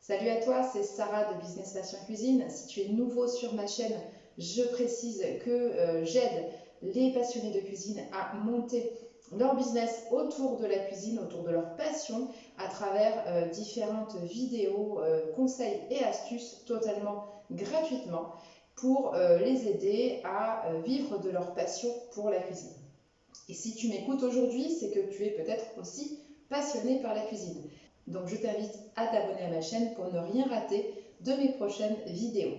Salut à toi, c'est Sarah de Business Passion Cuisine. Si tu es nouveau sur ma chaîne, je précise que j'aide les passionnés de cuisine à monter leur business autour de la cuisine, autour de leur passion, à travers différentes vidéos, conseils et astuces totalement gratuitement pour les aider à vivre de leur passion pour la cuisine. Et si tu m'écoutes aujourd'hui, c'est que tu es peut-être aussi passionné par la cuisine. Donc je t'invite à t'abonner à ma chaîne pour ne rien rater de mes prochaines vidéos.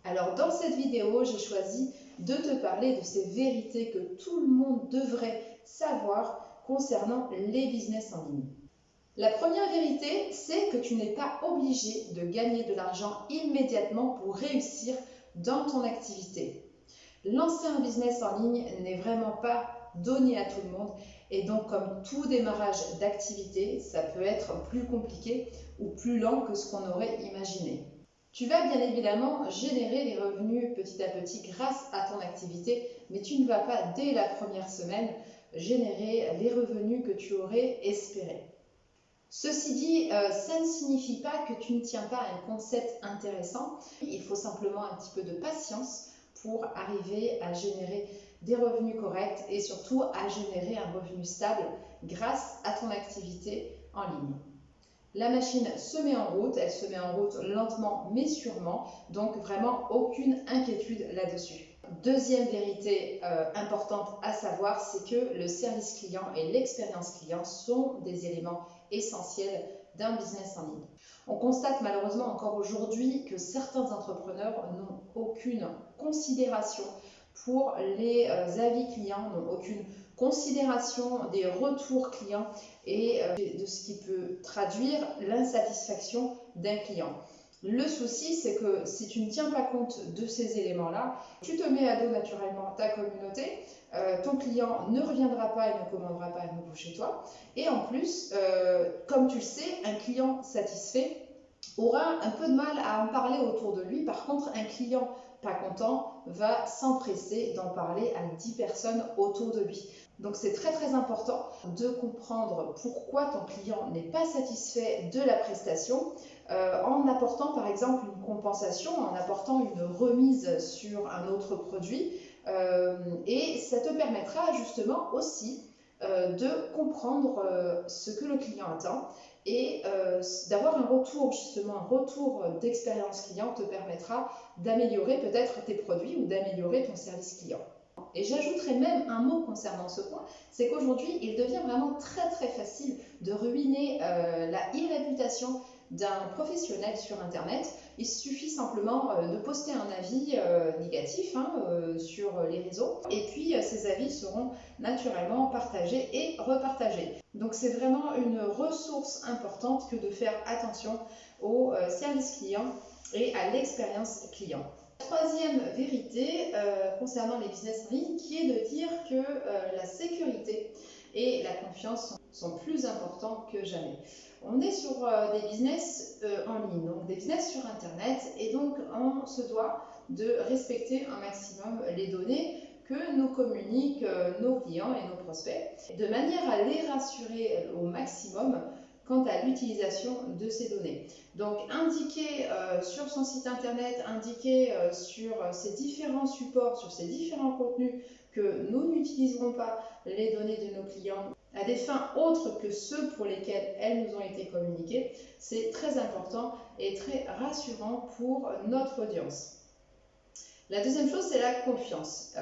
Alors dans cette vidéo, j'ai choisi de te parler de ces vérités que tout le monde devrait savoir concernant les business en ligne. La première vérité, c'est que tu n'es pas obligé de gagner de l'argent immédiatement pour réussir dans ton activité. Lancer un business en ligne n'est vraiment pas donné à tout le monde et donc comme tout démarrage d'activité, ça peut être plus compliqué ou plus lent que ce qu'on aurait imaginé. Tu vas bien évidemment générer des revenus petit à petit grâce à ton activité, mais tu ne vas pas dès la première semaine générer les revenus que tu aurais espéré. Ceci dit, ça ne signifie pas que tu ne tiens pas à un concept intéressant. Il faut simplement un petit peu de patience pour arriver à générer des revenus corrects et surtout à générer un revenu stable grâce à ton activité en ligne. La machine se met en route, elle se met en route lentement mais sûrement, donc vraiment aucune inquiétude là-dessus. Deuxième vérité importante à savoir, c'est que le service client et l'expérience client sont des éléments essentiels d'un business en ligne. On constate malheureusement encore aujourd'hui que certains entrepreneurs n'ont aucune considération pour les avis clients, n'ont aucune considération des retours clients et de ce qui peut traduire l'insatisfaction d'un client. Le souci, c'est que si tu ne tiens pas compte de ces éléments-là, tu te mets à dos naturellement ta communauté, ton client ne reviendra pas et ne commandera pas à nouveau chez toi. Et en plus, comme tu le sais, un client satisfait aura un peu de mal à en parler autour de lui. Par contre, un client pas content va s'empresser d'en parler à 10 personnes autour de lui. Donc c'est très important de comprendre pourquoi ton client n'est pas satisfait de la prestation en apportant par exemple une compensation, en apportant une remise sur un autre produit et ça te permettra justement aussi de comprendre ce que le client attend et d'avoir un retour, justement un retour d'expérience client te permettra d'améliorer peut-être tes produits ou d'améliorer ton service client. Et j'ajouterai même un mot concernant ce point, c'est qu'aujourd'hui, il devient vraiment très facile de ruiner la e-réputation d'un professionnel sur Internet. Il suffit simplement de poster un avis négatif sur les réseaux et puis ces avis seront naturellement partagés et repartagés. Donc c'est vraiment une ressource importante que de faire attention au service client et à l'expérience client. Troisième vérité concernant les business en ligne qui est de dire que la sécurité et la confiance sont plus importants que jamais. On est sur des business en ligne, donc des business sur Internet et donc on se doit de respecter un maximum les données que nous communiquent nos clients et nos prospects, de manière à les rassurer au maximum quant à l'utilisation de ces données. Donc indiquer sur son site internet, indiquer sur ces différents supports, sur ces différents contenus que nous n'utiliserons pas les données de nos clients à des fins autres que ceux pour lesquels elles nous ont été communiquées, c'est très important et très rassurant pour notre audience. La deuxième chose, c'est la confiance.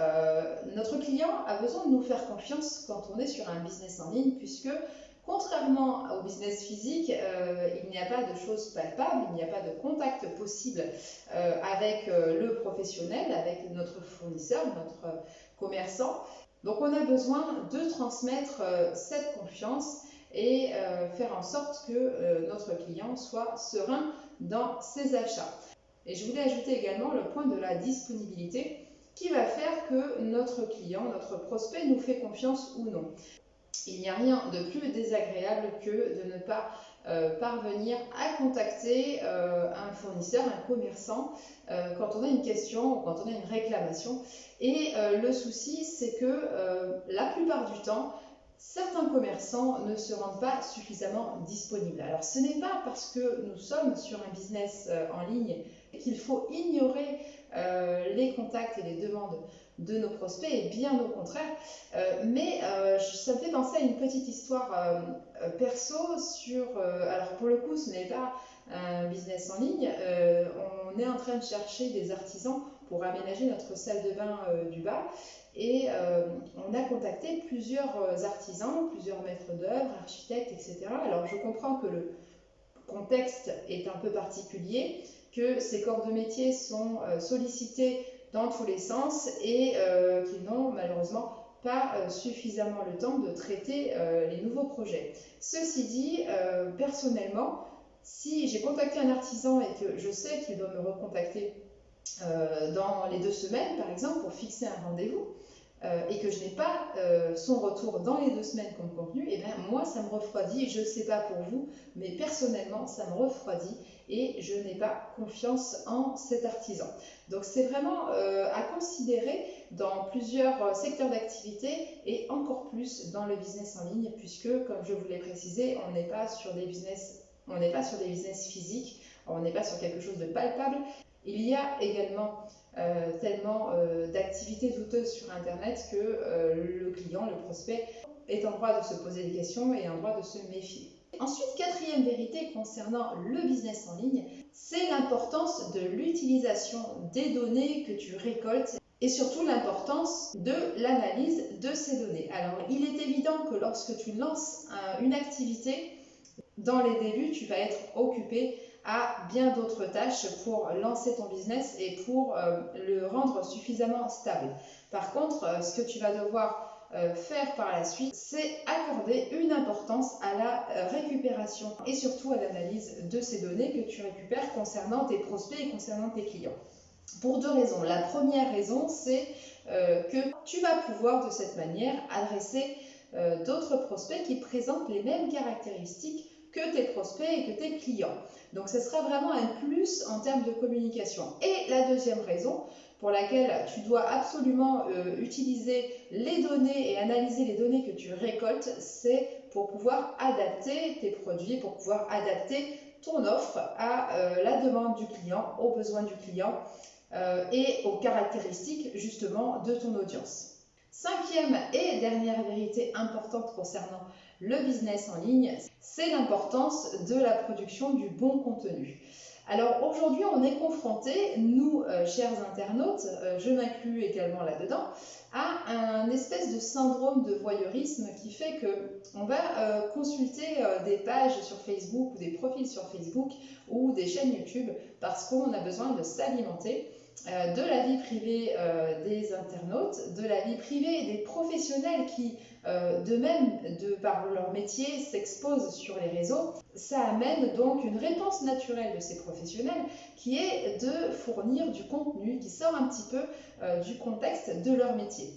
Notre client a besoin de nous faire confiance quand on est sur un business en ligne, puisque contrairement au business physique, il n'y a pas de choses palpables, il n'y a pas de contact possible avec le professionnel, avec notre fournisseur, notre commerçant. Donc on a besoin de transmettre cette confiance et faire en sorte que notre client soit serein dans ses achats. Et je voulais ajouter également le point de la disponibilité qui va faire que notre client, notre prospect nous fait confiance ou non. Il n'y a rien de plus désagréable que de ne pas parvenir à contacter un fournisseur, un commerçant, quand on a une question ou quand on a une réclamation. Et le souci, c'est que la plupart du temps, certains commerçants ne se rendent pas suffisamment disponibles. Alors ce n'est pas parce que nous sommes sur un business en ligne qu'il faut ignorer les contacts et les demandes de nos prospects, et bien au contraire. Mais ça me fait penser à une petite histoire perso sur... alors pour le coup, ce n'est pas un business en ligne. On est en train de chercher des artisans pour aménager notre salle de bain du bas. Et on a contacté plusieurs artisans, plusieurs maîtres d'œuvre, architectes, etc. Alors je comprends que le contexte est un peu particulier, que ces corps de métier sont sollicités dans tous les sens et qu'ils n'ont malheureusement pas suffisamment le temps de traiter les nouveaux projets. Ceci dit, personnellement, si j'ai contacté un artisan et que je sais qu'il doit me recontacter dans les 2 semaines, par exemple, pour fixer un rendez-vous, et que je n'ai pas son retour dans les 2 semaines comme convenu, et bien moi ça me refroidit. Je ne sais pas pour vous, mais personnellement ça me refroidit et je n'ai pas confiance en cet artisan. Donc c'est vraiment à considérer dans plusieurs secteurs d'activité et encore plus dans le business en ligne, puisque comme je vous l'ai précisé, on n'est pas sur des business physiques, on n'est pas sur quelque chose de palpable. Il y a également tellement d'activités douteuses sur Internet que le client, le prospect, est en droit de se poser des questions et en droit de se méfier. Ensuite, 4e vérité concernant le business en ligne, c'est l'importance de l'utilisation des données que tu récoltes et surtout l'importance de l'analyse de ces données. Alors, il est évident que lorsque tu lances une activité, dans les débuts, tu vas être occupé à bien d'autres tâches pour lancer ton business et pour le rendre suffisamment stable. Par contre, ce que tu vas devoir faire par la suite, c'est accorder une importance à la récupération et surtout à l'analyse de ces données que tu récupères concernant tes prospects et concernant tes clients. Pour 2 raisons. La première raison, c'est que tu vas pouvoir de cette manière adresser d'autres prospects qui présentent les mêmes caractéristiques que tes prospects et que tes clients. Donc ce sera vraiment un plus en termes de communication. Et la deuxième raison pour laquelle tu dois absolument utiliser les données et analyser les données que tu récoltes, c'est pour pouvoir adapter tes produits, pour pouvoir adapter ton offre à la demande du client, aux besoins du client et aux caractéristiques justement de ton audience. 5e et dernière vérité importante concernant le business en ligne, c'est l'importance de la production du bon contenu. Alors aujourd'hui, on est confronté, nous, chers internautes, je m'inclus également là-dedans, à un espèce de syndrome de voyeurisme qui fait qu'on va consulter des pages sur Facebook ou des profils sur Facebook ou des chaînes YouTube parce qu'on a besoin de s'alimenter de la vie privée des internautes, de la vie privée des professionnels qui, par leur métier, s'exposent sur les réseaux. Ça amène donc une réponse naturelle de ces professionnels qui est de fournir du contenu qui sort un petit peu du contexte de leur métier.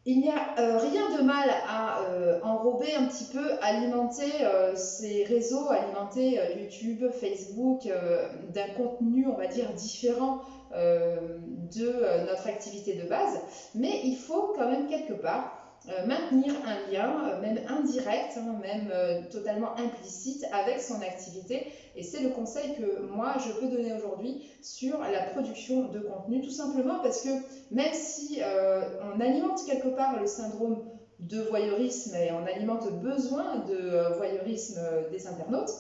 Il n'y a rien de mal à enrober un petit peu, alimenter ces réseaux, alimenter YouTube, Facebook d'un contenu, on va dire, différent de notre activité de base, mais il faut quand même quelque part maintenir un lien, même indirect, même totalement implicite avec son activité. Et c'est le conseil que moi je peux donner aujourd'hui sur la production de contenu, tout simplement parce que même si on alimente quelque part le syndrome de voyeurisme et on alimente le besoin de voyeurisme des internautes,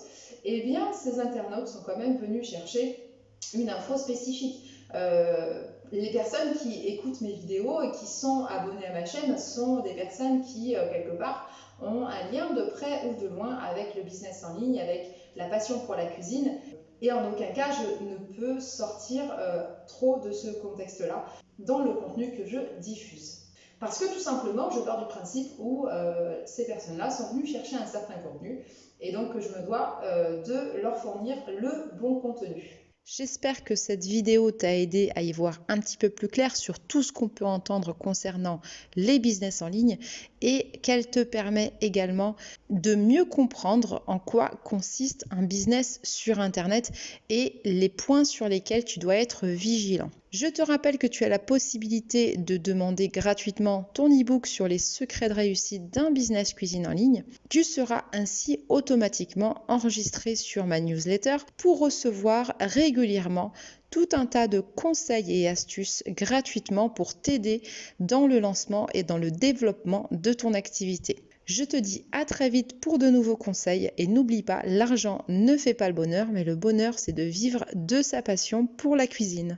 eh bien ces internautes sont quand même venus chercher une info spécifique. Les personnes qui écoutent mes vidéos et qui sont abonnées à ma chaîne sont des personnes qui, quelque part, ont un lien de près ou de loin avec le business en ligne, avec la passion pour la cuisine. Et en aucun cas, je ne peux sortir trop de ce contexte-là dans le contenu que je diffuse. Parce que tout simplement, je pars du principe où ces personnes-là sont venues chercher un certain contenu et donc je me dois de leur fournir le bon contenu. J'espère que cette vidéo t'a aidé à y voir un petit peu plus clair sur tout ce qu'on peut entendre concernant les business en ligne et qu'elle te permet également de mieux comprendre en quoi consiste un business sur Internet et les points sur lesquels tu dois être vigilant. Je te rappelle que tu as la possibilité de demander gratuitement ton e-book sur les secrets de réussite d'un business cuisine en ligne. Tu seras ainsi automatiquement enregistré sur ma newsletter pour recevoir régulièrement tout un tas de conseils et astuces gratuitement pour t'aider dans le lancement et dans le développement de ton activité. Je te dis à très vite pour de nouveaux conseils et n'oublie pas, l'argent ne fait pas le bonheur, mais le bonheur c'est de vivre de sa passion pour la cuisine.